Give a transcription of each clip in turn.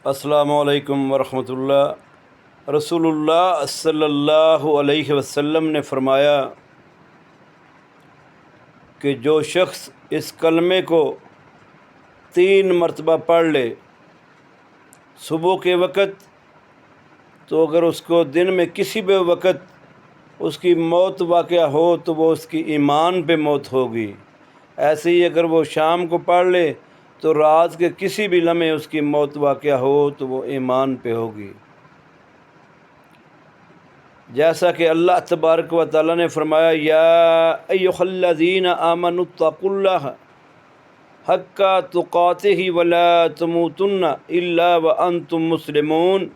السلام علیکم ورحمۃ اللہ۔ رسول اللہ صلی اللہ علیہ وسلم نے فرمایا کہ جو شخص اس کلمے کو 3 مرتبہ پڑھ لے صبح کے وقت، تو اگر اس کو دن میں کسی بھی وقت اس کی موت واقع ہو تو وہ اس کی ایمان پہ موت ہوگی۔ ایسے ہی اگر وہ شام کو پڑھ لے تو رات کے کسی بھی لمحے اس کی موت واقع ہو تو وہ ایمان پہ ہوگی۔ جیسا کہ اللہ تبارک و تعالیٰ نے فرمایا، یا ایھا الذین آمنوا اتقوا اللہ حق تقاتہ ولا تموتن الا وانتم مسلمون۔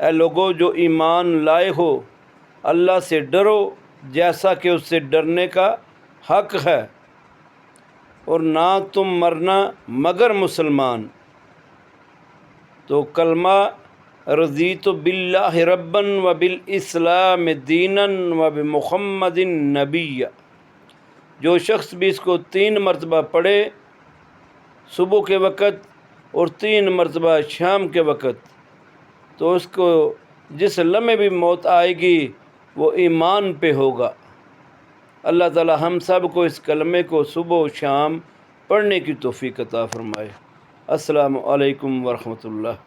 اے لوگو جو ایمان لائے ہو، اللہ سے ڈرو جیسا کہ اس سے ڈرنے کا حق ہے، اور نہ تم مرنا مگر مسلمان۔ تو کلمہ رضیت باللہ ربا وبالاسلام دینا وبمحمد نبیا، جو شخص بھی اس کو 3 مرتبہ پڑھے صبح کے وقت اور 3 مرتبہ شام کے وقت، تو اس کو جس لمحے بھی موت آئے گی وہ ایمان پہ ہوگا۔ اللہ تعالی ہم سب کو اس کلمے کو صبح و شام پڑھنے کی توفیق عطا فرمائے۔ السلام علیکم ورحمۃ اللہ۔